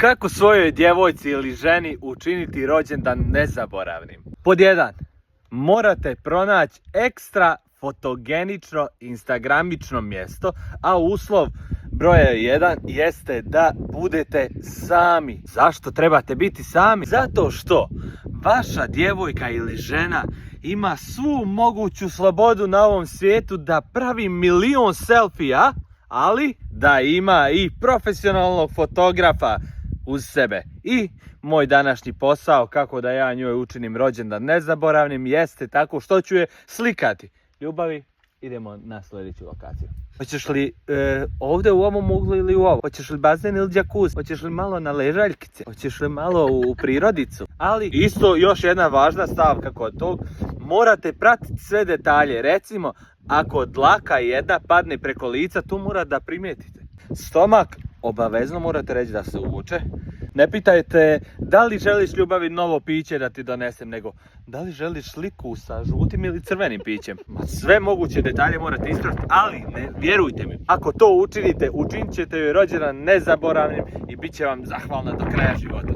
Kako svojoj djevojci ili ženi učiniti rođendan nezaboravnim? Pod 1. Morate pronaći ekstra fotogenično, instagramično mjesto, a uslov broja 1 jeste da budete sami. Zašto trebate biti sami? Zato što vaša djevojka ili žena ima svu moguću slobodu na ovom svijetu da pravi milion selfija, ali da ima i profesionalnog fotografa uz sebe. I moj današnji posao, kako da ja njoj učinim rođendan nezaboravnim, jeste tako što ću je slikati. Ljubavi, idemo na sljedeću lokaciju. Hoćeš li ovdje u ovom uglu ili u ovom? Hoćeš li bazen ili džakuz? Hoćeš li malo na ležaljkice? Hoćeš li malo u prirodicu? Ali isto još jedna važna stavka kod tog, morate pratiti sve detalje. Recimo, ako dlaka jedna padne preko lica, to mora da primijetite. Stomak obavezno morate reći da se uvuče. Ne pitajte da li želiš, ljubavi, novo piće da ti donesem, nego da li želiš sliku sa žutim ili crvenim pićem. Sve moguće detalje morate ispratiti, ali ne, vjerujte mi, ako to učinite, učinit ćete joj rođendan nezaboravnim i bit će vam zahvalna do kraja života.